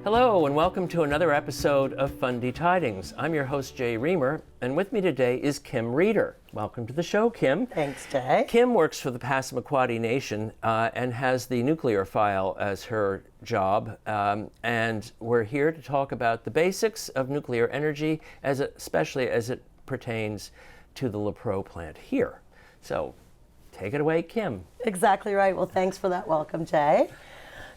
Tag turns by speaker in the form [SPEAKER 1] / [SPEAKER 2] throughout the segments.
[SPEAKER 1] Hello and welcome to another episode of Fundy Tidings. I'm your host, Jay Remer, and with me today is Kim Reeder. Welcome to the show, Kim.
[SPEAKER 2] Thanks, Jay.
[SPEAKER 1] Kim works for the Passamaquoddy Nation and has the nuclear file as her job, and we're here to talk about the basics of nuclear energy, especially as it pertains to the LaPro plant here. So take it away, Kim.
[SPEAKER 2] Exactly right. Well, thanks for that welcome, Jay.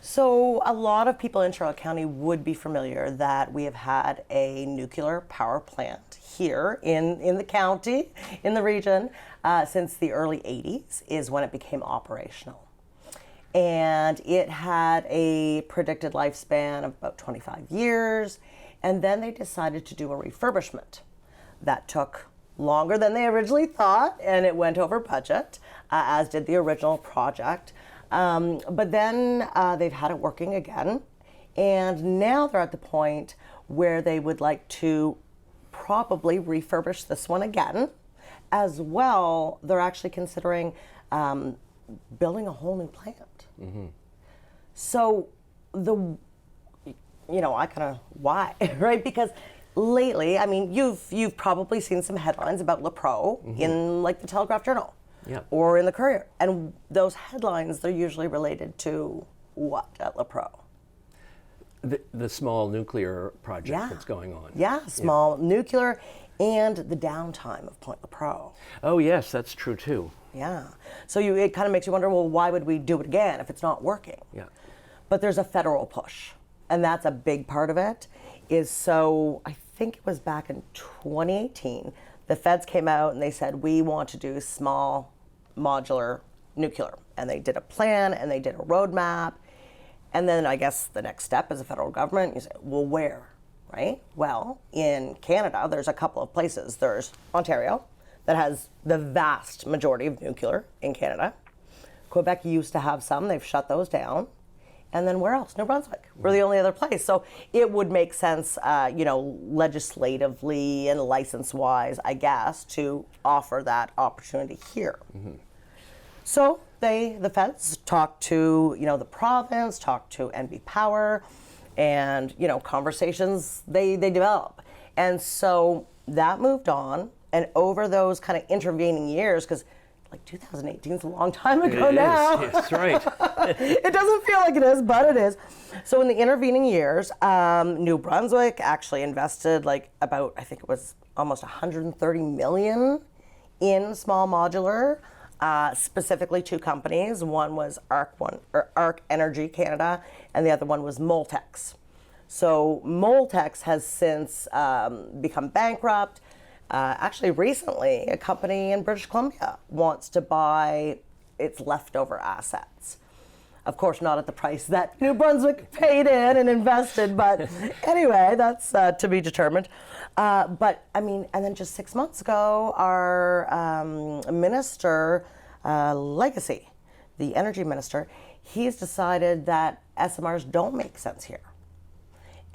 [SPEAKER 2] So a lot of people in Charlotte County would be familiar that we have had a nuclear power plant here in the county, in the region, since the early 80s is when it became operational. And it had a predicted lifespan of about 25 years, and then they decided to do a refurbishment. That took longer than they originally thought, and it went over budget, as did the original project. But then they've had it working again, and now they're at the point where they would like to probably refurbish this one again. As well, they're actually considering building a whole new plant. Mm-hmm. So why, right? Because lately, I mean, you've probably seen some headlines about LaPro mm-hmm. in like the Telegraph Journal. Yep. Or in the Courier. And those headlines, they're usually related to what at LaPro?
[SPEAKER 1] The small nuclear project that's going on.
[SPEAKER 2] Yeah, small nuclear and the downtime of Point LaPro.
[SPEAKER 1] Oh, yes, that's true too.
[SPEAKER 2] Yeah. So it kind of makes you wonder, well, why would we do it again if it's not working?
[SPEAKER 1] Yeah.
[SPEAKER 2] But there's a federal push, and that's a big part of it. I think it was back in 2018, the feds came out and they said, we want to do small modular nuclear, and they did a plan and they did a roadmap, and then I guess the next step as a federal government, you say, well, where, right? Well, in Canada, there's a couple of places. There's Ontario that has the vast majority of nuclear in Canada. Quebec used to have some, they've shut those down. And then where else? New Brunswick. We're the only other place. So it would make sense, legislatively and license-wise, I guess, to offer that opportunity here. Mm-hmm. So the feds talked to, the province, talked to NB Power, and, conversations they develop. And so that moved on, and over those kind of intervening years, because 2018 is a long time ago now.
[SPEAKER 1] Yes, right.
[SPEAKER 2] It doesn't feel like it is, but it is. So in the intervening years, New Brunswick actually invested about, I think it was almost $130 million in small modular, specifically two companies. One was Arc Energy Canada, and the other one was Moltex. So Moltex has since become bankrupt. Actually, recently, a company in British Columbia wants to buy its leftover assets. Of course, not at the price that New Brunswick paid in and invested, but anyway, that's to be determined. And then just 6 months ago, our minister, Legacy, the energy minister, he's decided that SMRs don't make sense here.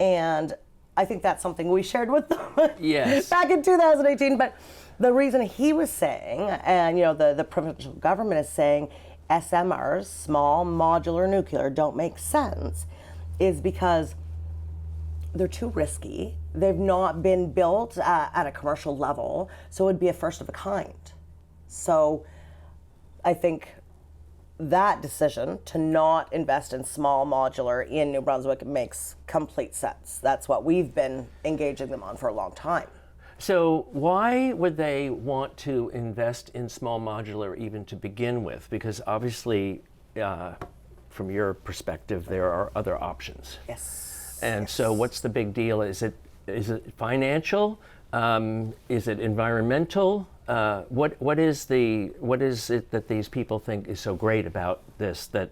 [SPEAKER 2] And I think that's something we shared with them back in 2018. But the reason he was saying, and the provincial government is saying, SMRs, small modular nuclear, don't make sense, is because they're too risky. They've not been built at a commercial level, so it would be a first of a kind. So I think that decision to not invest in small modular in New Brunswick makes complete sense. That's what we've been engaging them on for a long time.
[SPEAKER 1] So why would they want to invest in small modular even to begin with? Because obviously, from your perspective, there are other options.
[SPEAKER 2] Yes.
[SPEAKER 1] And so what's the big deal? Is it financial? Is it environmental? What is it that these people think is so great about this that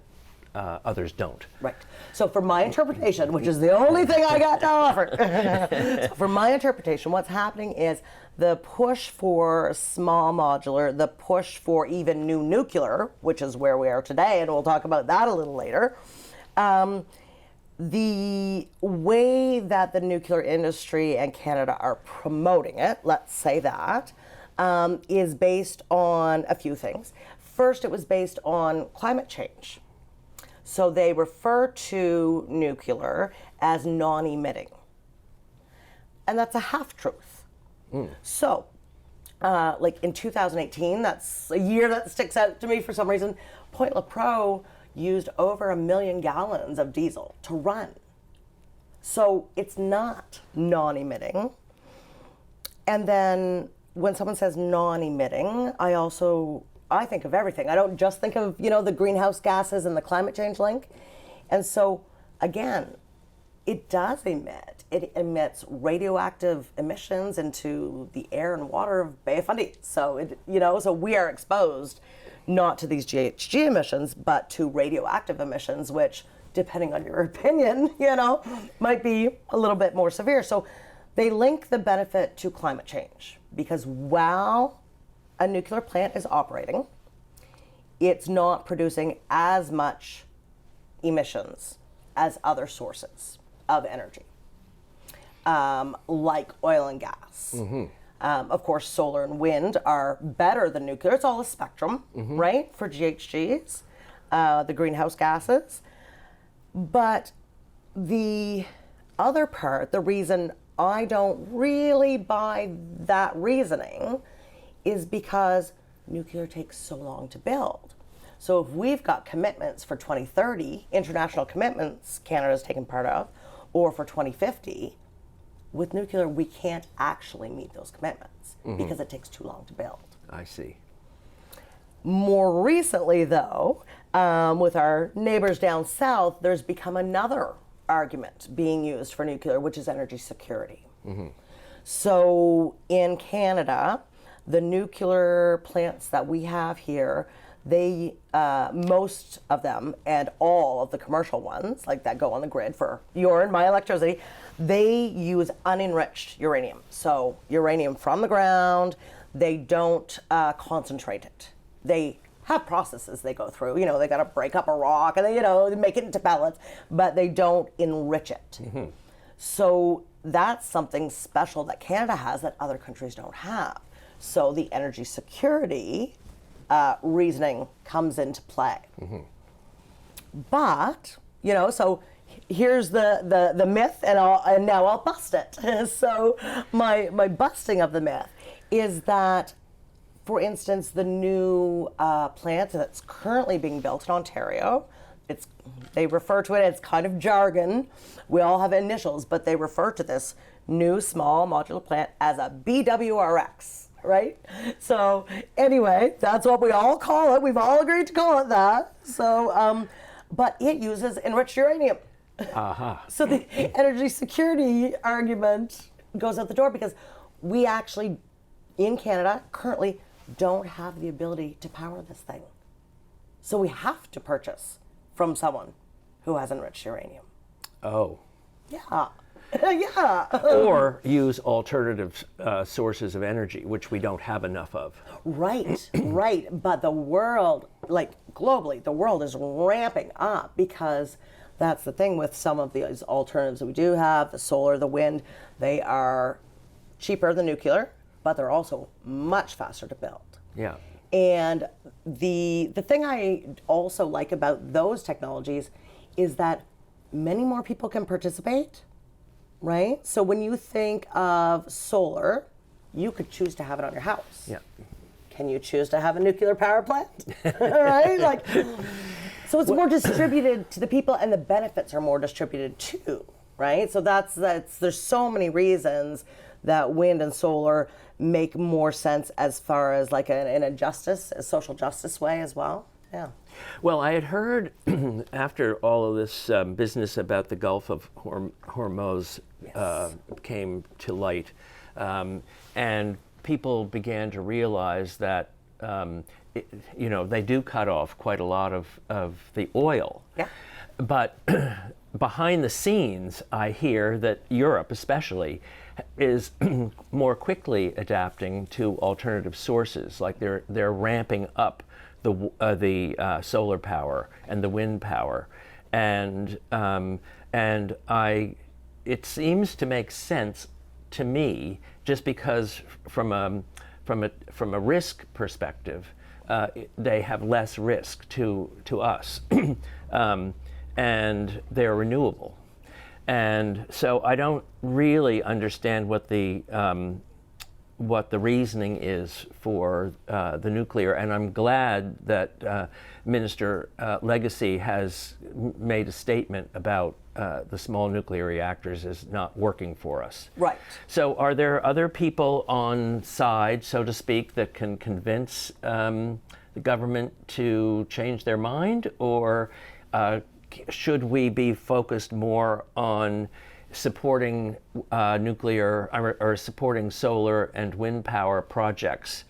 [SPEAKER 1] others don't?
[SPEAKER 2] Right. So for my interpretation, which is the only thing I got to offer, so for my interpretation, what's happening is the push for small modular, the push for even new nuclear, which is where we are today, and we'll talk about that a little later. The way that the nuclear industry and Canada are promoting it, let's say that, is based on a few things. First, it was based on climate change. So they refer to nuclear as non-emitting. And that's a half-truth. So, like in 2018, that's a year that sticks out to me for some reason, Point Lepreau used over 1 million gallons of diesel to run. So it's not non-emitting. And then when someone says non-emitting, I think of everything. I don't just think of, the greenhouse gases and the climate change link. And so, again, it does emit. It emits radioactive emissions into the air and water of Bay of Fundy. So, so we are exposed not to these GHG emissions, but to radioactive emissions, which, depending on your opinion, might be a little bit more severe. So they link the benefit to climate change because while a nuclear plant is operating, it's not producing as much emissions as other sources of energy, like oil and gas. Of course, solar and wind are better than nuclear. It's all a spectrum, right, for GHGs, the greenhouse gases. But the other part, the reason I don't really buy that reasoning is because nuclear takes so long to build. So if we've got commitments for 2030, international commitments Canada's taken part of, or for 2050, with nuclear, we can't actually meet those commitments because it takes too long to build.
[SPEAKER 1] I see.
[SPEAKER 2] More recently, though, with our neighbors down south, there's become another argument being used for nuclear, which is energy security. So in Canada, the nuclear plants that we have here, they, most of them and all of the commercial ones, like that go on the grid for your and my electricity, they use unenriched uranium. So uranium from the ground, they don't concentrate it. They have processes they go through. They got to break up a rock and they make it into pellets, but they don't enrich it. So that's something special that Canada has that other countries don't have. So the energy security reasoning comes into play. But, so here's the myth, and now I'll bust it. So my busting of the myth is that, for instance, the new plant that's currently being built in Ontario, they refer to it as kind of jargon. We all have initials, but they refer to this new small modular plant as a BWRX. Right? So anyway, that's what we all call it. We've all agreed to call it that. So, but it uses enriched uranium. So the energy security argument goes out the door because we actually, in Canada, currently don't have the ability to power this thing. So we have to purchase from someone who has enriched uranium.
[SPEAKER 1] Oh.
[SPEAKER 2] Yeah. Yeah.
[SPEAKER 1] Or use alternative sources of energy, which we don't have enough of.
[SPEAKER 2] Right, right. But the world, like globally, the world is ramping up because that's the thing with some of these alternatives that we do have, the solar, the wind, they are cheaper than nuclear, but they're also much faster to build.
[SPEAKER 1] Yeah.
[SPEAKER 2] And the thing I also like about those technologies is that many more people can participate. Right? So when you think of solar, you could choose to have it on your house.
[SPEAKER 1] Yeah.
[SPEAKER 2] Can you choose to have a nuclear power plant? Right? So it's more distributed to the people and the benefits are more distributed too, right? So that's there's so many reasons that wind and solar make more sense as far as like a social justice way as well. Yeah.
[SPEAKER 1] Well, I had heard after all of this business about the Gulf of Hormuz came to light, and people began to realize that, they do cut off quite a lot of the oil.
[SPEAKER 2] Yeah.
[SPEAKER 1] But behind the scenes, I hear that Europe especially is more quickly adapting to alternative sources, like they're ramping up the solar power and the wind power, and it seems to make sense to me just because from a risk perspective, they have less risk to us, and they're renewable. And so I don't really understand what the reasoning is for the nuclear, and I'm glad that Minister Legacy has made a statement about the small nuclear reactors is not working for us.
[SPEAKER 2] Right.
[SPEAKER 1] So are there other people on side, so to speak, that can convince the government to change their mind, or should we be focused more on supporting nuclear or supporting solar and wind power projects,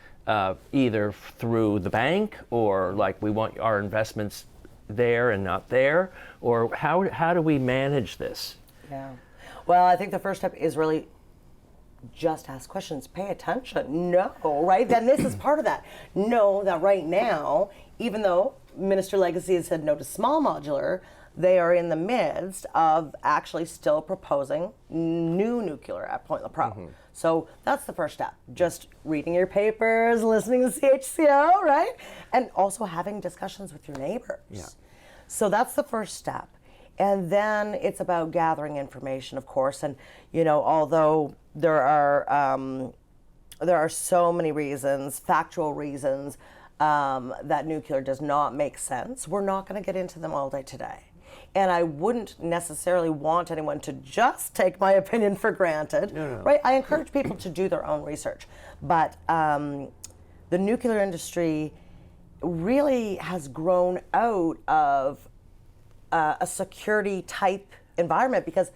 [SPEAKER 1] either through the bank, or like we want our investments there and not there, or how do we manage this?
[SPEAKER 2] Yeah. Well, I think the first step is really just ask questions, pay attention. Know, right? Then this is part of that. Know that right now, even though Minister Legacy has said no to small modular, they are in the midst of actually still proposing new nuclear at Point Lepreau. Mm-hmm. So that's the first step. Just reading your papers, listening to CHCO, right? And also having discussions with your neighbors.
[SPEAKER 1] Yeah.
[SPEAKER 2] So that's the first step. And then it's about gathering information, of course. And, you know, although there are so many reasons, factual reasons, that nuclear does not make sense, we're not going to get into them all day today. And I wouldn't necessarily want anyone to just take my opinion for granted, right? I encourage people to do their own research. But the nuclear industry really has grown out of a security type environment, because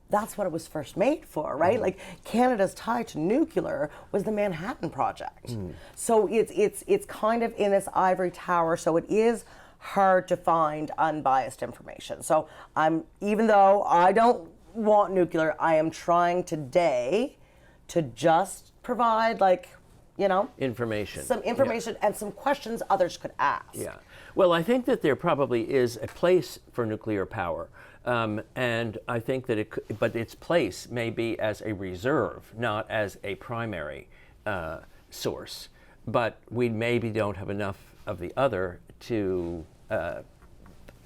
[SPEAKER 2] that's what it was first made for, right? Mm. Like Canada's tie to nuclear was the Manhattan Project. Mm. So it's kind of in this ivory tower. So it is hard to find unbiased information. So even though I don't want nuclear, I am trying today to just provide, like, you know,
[SPEAKER 1] information.
[SPEAKER 2] Some information, yeah, and some questions others could ask.
[SPEAKER 1] Yeah. Well, I think that there probably is a place for nuclear power. And I think that but its place may be as a reserve, not as a primary source. But we maybe don't have enough of the other to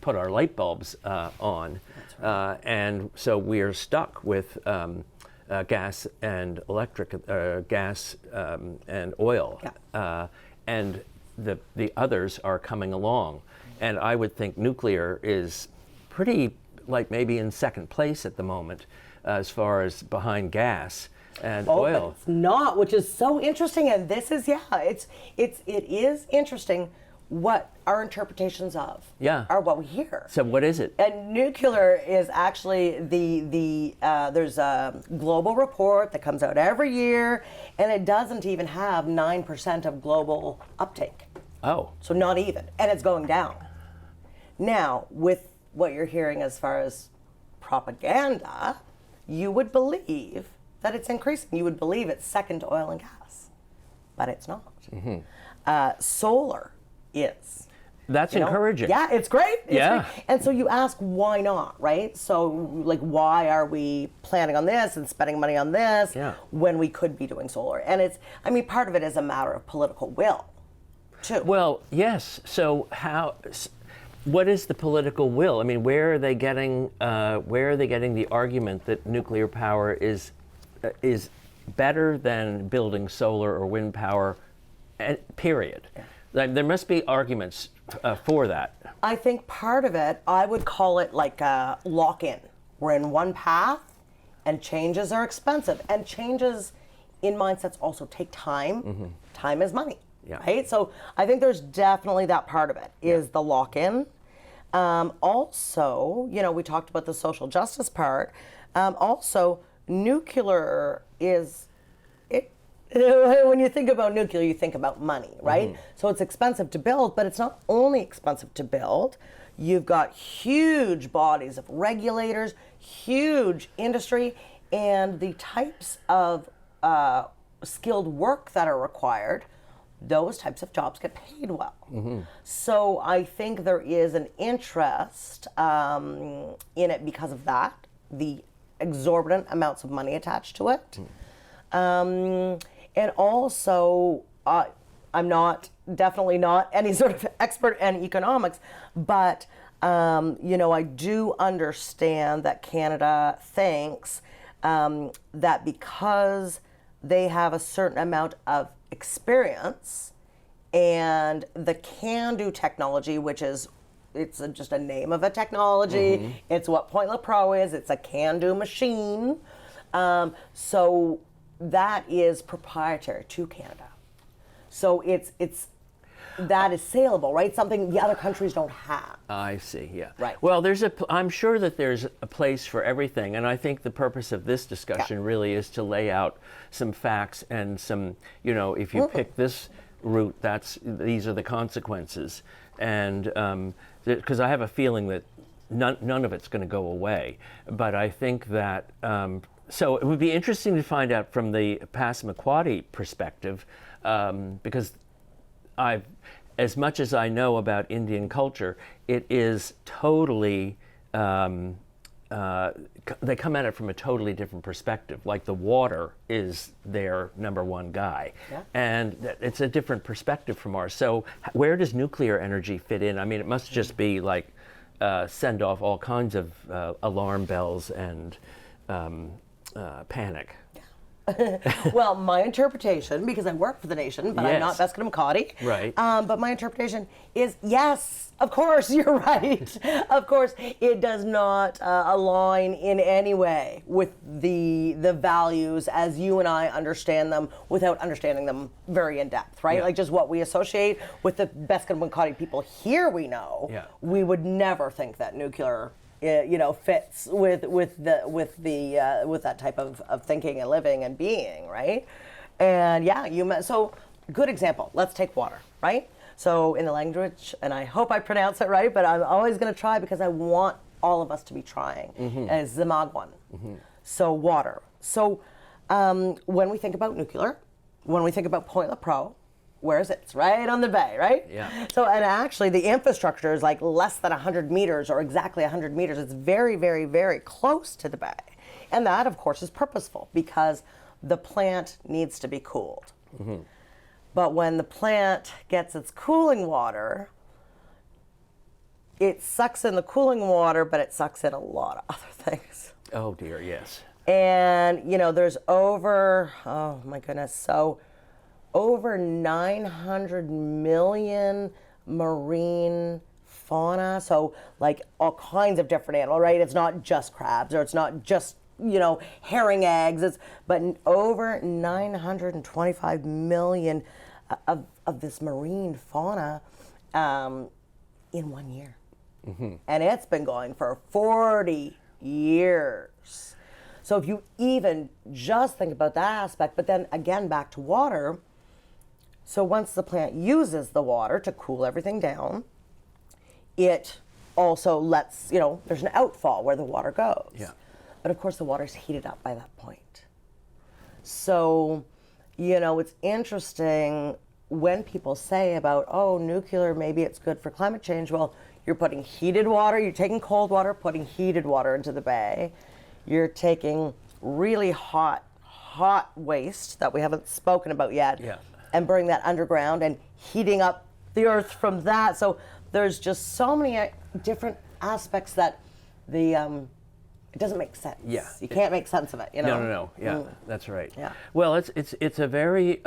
[SPEAKER 1] put our light bulbs on. That's right. And so we're stuck with gas and electric, gas and oil. Yeah. And the others are coming along. And I would think nuclear is pretty, like, maybe in second place at the moment as far as behind gas and oil.
[SPEAKER 2] But it's not, which is so interesting. And this is, it is interesting what our interpretations of are what we hear.
[SPEAKER 1] So what is it?
[SPEAKER 2] And nuclear is actually there's a global report that comes out every year, and it doesn't even have 9% of global uptake.
[SPEAKER 1] Oh.
[SPEAKER 2] So not even, and it's going down. Now, with what you're hearing as far as propaganda, you would believe that it's increasing. You would believe it's second to oil and gas, but it's not. Mm-hmm. Solar is.
[SPEAKER 1] That's encouraging.
[SPEAKER 2] Yeah, it's great. It's
[SPEAKER 1] great.
[SPEAKER 2] And so you ask, why not, right? So, like, why are we planning on this and spending money on this when we could be doing solar? And part of it is a matter of political will, too.
[SPEAKER 1] Well, yes. So what is the political will? I mean, where are they getting the argument that nuclear power is better than building solar or wind power, period? Yeah. There must be arguments for that.
[SPEAKER 2] I think part of it, I would call it like a lock-in. We're in one path, and changes are expensive. And changes in mindsets also take time. Mm-hmm. Time is money, right? So I think there's definitely that part of it, is the lock-in. Also, we talked about the social justice part. Also, nuclear is... When you think about nuclear, you think about money, right? Mm-hmm. So it's expensive to build, but it's not only expensive to build. You've got huge bodies of regulators, huge industry, and the types of skilled work that are required, those types of jobs get paid well. Mm-hmm. So I think there is an interest in it because of that, the exorbitant amounts of money attached to it. Mm. And also, I'm not definitely not any sort of expert in economics, but I do understand that Canada thinks that because they have a certain amount of experience and the CANDO technology, which is just a name of a technology. It's what Point La Pro is. It's a CANDO machine. So that is proprietary to Canada. So that is saleable, right? Something the other countries don't have.
[SPEAKER 1] I see, yeah.
[SPEAKER 2] Right.
[SPEAKER 1] Well, I'm sure that there's a place for everything, and I think the purpose of this discussion really is to lay out some facts and some, if you pick this route, these are the consequences. And because I have a feeling that none of it's going to go away. But I think that, so it would be interesting to find out from the Passamaquoddy perspective, because as much as I know about Indian culture, it is totally, they come at it from a totally different perspective. Like the water is their number one guy. Yeah. And it's a different perspective from ours. So where does nuclear energy fit in? I mean, it must just be like send off all kinds of alarm bells and panic.
[SPEAKER 2] Well, my interpretation, because I work for the nation, but I'm not Passamaquoddy.
[SPEAKER 1] Right.
[SPEAKER 2] But my interpretation is, yes, of course, you're right. Of course, it does not align in any way with the values as you and I understand them without understanding them very in depth, right?
[SPEAKER 1] Yeah.
[SPEAKER 2] Like just what we associate with the Passamaquoddy people here we know.
[SPEAKER 1] Yeah.
[SPEAKER 2] We would never think that nuclear fits with that type of thinking and living and being, right? And so good example. Let's take water, right? So in the language, and I hope I pronounce it right, but I'm always going to try because I want all of us to be trying. Is Zamagwan. So water. So when we think about nuclear, when we think about Point La Pro, where is it? It's right on the bay, right?
[SPEAKER 1] Yeah.
[SPEAKER 2] So, and actually the infrastructure is like less than 100 meters or exactly 100 meters. It's very, very, very close to the bay. And that, of course, is purposeful because the plant needs to be cooled. But when the plant gets its cooling water, it sucks in the cooling water, but it sucks in a lot of other things.
[SPEAKER 1] Oh, dear, yes.
[SPEAKER 2] And, there's over 900 million marine fauna, so like all kinds of different animals, right? It's not just crabs or it's not just, herring eggs, but over 925 million of this marine fauna in 1 year. And it's been going for 40 years. So if you even just think about that aspect, but then again, back to water. So once the plant uses the water to cool everything down, it also lets, there's an outfall where the water goes.
[SPEAKER 1] Yeah.
[SPEAKER 2] But of course the water's heated up by that point. So, it's interesting when people say about, nuclear, maybe it's good for climate change. Well, you're putting heated water, you're taking cold water, putting heated water into the bay. You're taking really hot waste that we haven't spoken about yet.
[SPEAKER 1] Yeah.
[SPEAKER 2] And bring that underground and heating up the earth from that. So there's just so many different aspects that it doesn't make sense.
[SPEAKER 1] Yeah.
[SPEAKER 2] You can't make sense of it,
[SPEAKER 1] No. Yeah, that's right.
[SPEAKER 2] Yeah.
[SPEAKER 1] Well, it's a very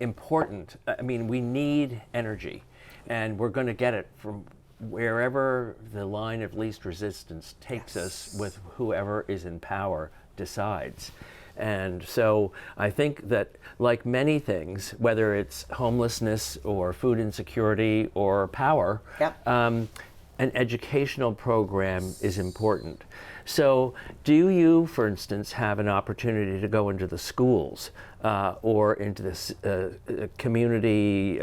[SPEAKER 1] important. I mean, we need energy, and we're going to get it from wherever the line of least resistance takes us with whoever is in power decides. And so I think that, like many things, whether it's homelessness or food insecurity or power, an educational program is important. So do you, for instance, have an opportunity to go into the schools or into the community,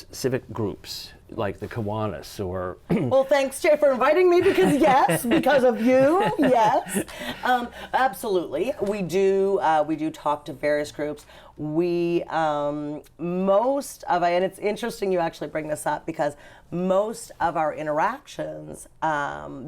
[SPEAKER 1] civic groups like the Kiwanis or...
[SPEAKER 2] Well, thanks, Jay, for inviting me because of you, yes. Absolutely. We do talk to various groups. We, most of, and it's interesting you actually bring this up because most of our interactions,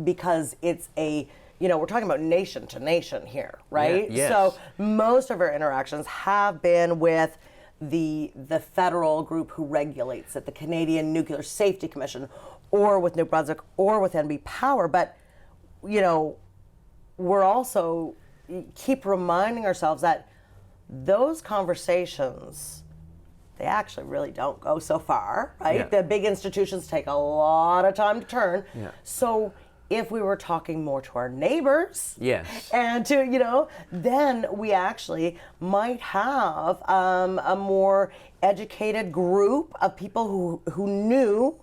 [SPEAKER 2] because it's we're talking about nation to nation here, right?
[SPEAKER 1] Yeah, yes.
[SPEAKER 2] So most of our interactions have been with the federal group who regulates it, the Canadian Nuclear Safety Commission, or with New Brunswick, or with NB Power. But, you know, we're also keep reminding ourselves that those conversations, they actually really don't go so far, right?
[SPEAKER 1] Yeah.
[SPEAKER 2] The big institutions take a lot of time to turn.
[SPEAKER 1] Yeah.
[SPEAKER 2] So if we were talking more to our neighbors,
[SPEAKER 1] Yes.
[SPEAKER 2] and to, you know, then we actually might have a more educated group of people who knew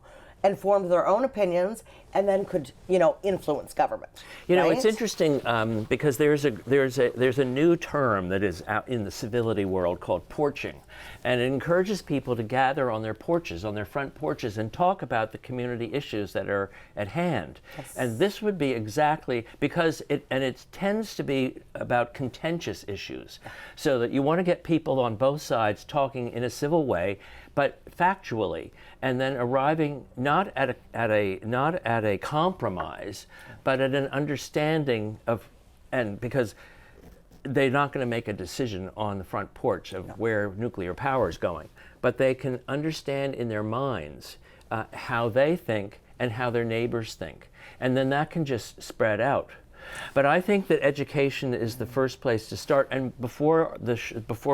[SPEAKER 2] and formed their own opinions, and then could, you know, influence government.
[SPEAKER 1] You know,
[SPEAKER 2] right?
[SPEAKER 1] it's interesting because there's a new term that is out in the civility world called porching, and it encourages people to gather on their porches, on their front porches, and talk about the community issues that are at hand.
[SPEAKER 2] Yes.
[SPEAKER 1] And this would be exactly because it tends to be about contentious issues, so that you want to get people on both sides talking in a civil way, but factually, and then arriving not at a compromise, but at an understanding of, and because they're not going to make a decision on the front porch of where nuclear power is going, but they can understand in their minds how they think and how their neighbors think, and then that can just spread out. But I think that education is the first place to start. And before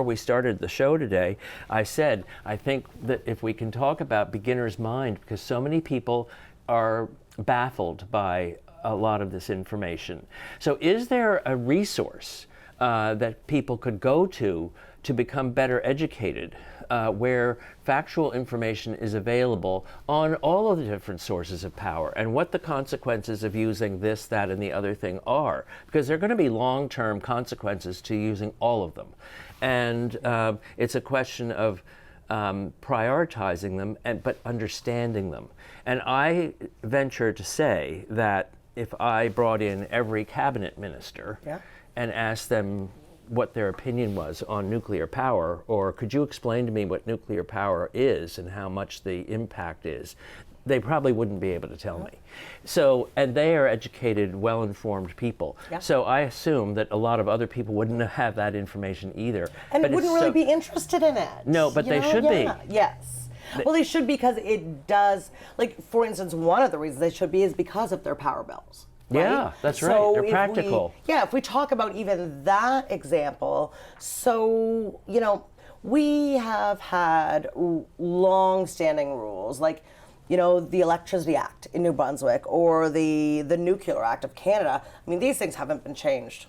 [SPEAKER 1] we started the show today, I said, I think that if we can talk about beginner's mind, because so many people are baffled by a lot of this information. So is there a resource that people could go to become better educated, where factual information is available on all of the different sources of power and what the consequences of using this, that, and the other thing are? Because there are going to be long-term consequences to using all of them. And it's a question of prioritizing them, but understanding them. And I venture to say that if I brought in every cabinet minister and asked them what their opinion was on nuclear power, or could you explain to me what nuclear power is and how much the impact is, they probably wouldn't be able to tell me. So, and they are educated, well-informed people. Yeah. So I assume that a lot of other people wouldn't have that information either.
[SPEAKER 2] And wouldn't really be interested in it.
[SPEAKER 1] No, but they should be.
[SPEAKER 2] Yes. Well, they should, because it does, like, for instance, one of the reasons they should be is because of their power bills. Right?
[SPEAKER 1] Yeah, that's right.
[SPEAKER 2] So
[SPEAKER 1] they're practical.
[SPEAKER 2] If we talk about even that example, so, you know, we have had long-standing rules, like, you know, the Electricity Act in New Brunswick, or the Nuclear Act of Canada. I mean, these things haven't been changed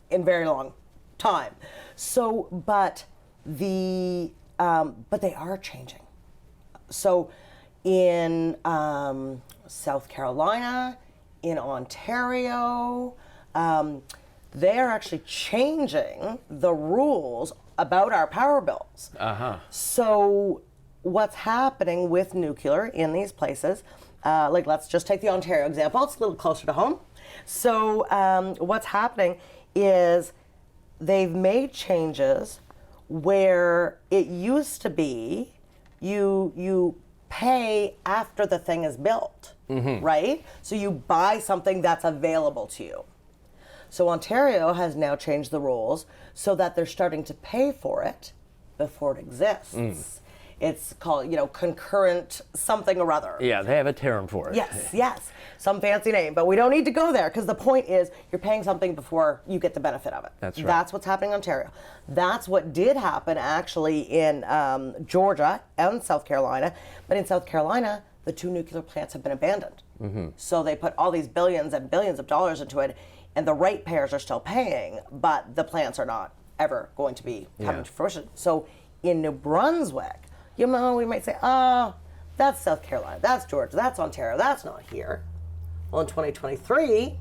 [SPEAKER 2] in very long time. So, but they are changing. So, in South Carolina, in Ontario, they're actually changing the rules about our power bills. So what's happening with nuclear in these places, like, let's just take the Ontario example, it's a little closer to home. So what's happening is they've made changes where it used to be you pay after the thing is built. Right? So you buy something that's available to you. So Ontario has now changed the rules so that they're starting to pay for it before it exists. It's called, you know, concurrent something or other.
[SPEAKER 1] Yeah, they have a term for it.
[SPEAKER 2] Yes. Some fancy name, but we don't need to go there, because the point is you're paying something before you get the benefit of it.
[SPEAKER 1] That's right.
[SPEAKER 2] That's what's happening in Ontario. That's what did happen actually in Georgia and South Carolina. But in South Carolina, the 2 nuclear plants have been abandoned. So they put all these billions and billions of dollars into it, and the ratepayers are still paying, but the plants are not ever going to be coming to fruition. So in New Brunswick, you know, we might say, oh, that's South Carolina, that's Georgia, that's Ontario, that's not here. Well, in 2023,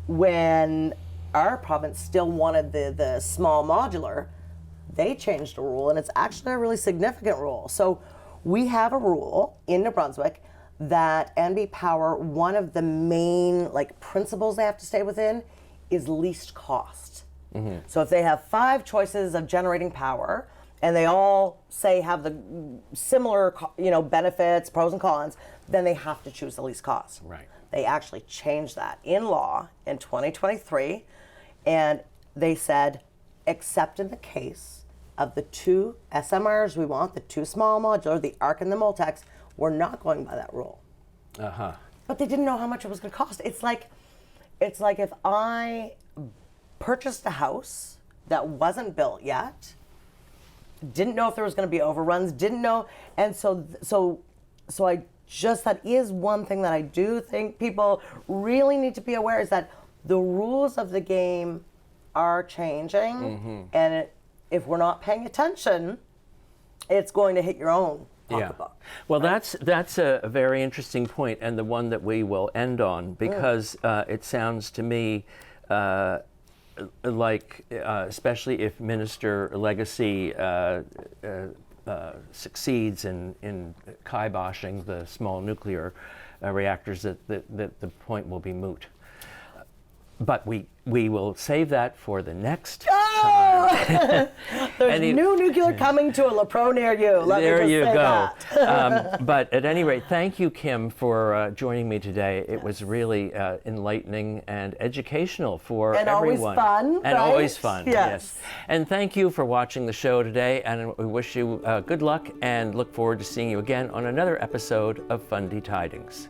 [SPEAKER 2] when our province still wanted the small modular, they changed the rule, and it's actually a really significant rule. So we have a rule in New Brunswick that NB Power, one of the main, like, principles they have to stay within is least cost. So if they have 5 choices of generating power, and they all say have the similar, you know, benefits, pros and cons, then they have to choose the least cost.
[SPEAKER 1] Right.
[SPEAKER 2] They actually changed that in law in 2023, and they said, except in the case of the 2 SMRs we want, the 2 small modular, the ARC and the Multex, we're not going by that rule.
[SPEAKER 1] Uh-huh.
[SPEAKER 2] But they didn't know how much it was going to cost. It's like if I purchased a house that wasn't built yet, didn't know if there was going to be overruns, didn't know, and so I just, that is one thing that I do think people really need to be aware, is that the rules of the game are changing, and if we're not paying attention, it's going to hit your own pocketbook.
[SPEAKER 1] Well, that's a very interesting point, and the one that we will end on, because it sounds to me like, especially if Minister Legacy succeeds in kiboshing the small nuclear reactors, that the point will be moot. But we will save that for the next time.
[SPEAKER 2] There's new nuclear coming to a LaPro near you.
[SPEAKER 1] There you go.
[SPEAKER 2] That.
[SPEAKER 1] But at any rate, thank you, Kim, for joining me today. It was really enlightening and educational for
[SPEAKER 2] and
[SPEAKER 1] everyone.
[SPEAKER 2] Always fun,
[SPEAKER 1] and
[SPEAKER 2] right?
[SPEAKER 1] always fun.
[SPEAKER 2] Yes.
[SPEAKER 1] And thank you for watching the show today. And we wish you good luck and look forward to seeing you again on another episode of Fundy Tidings.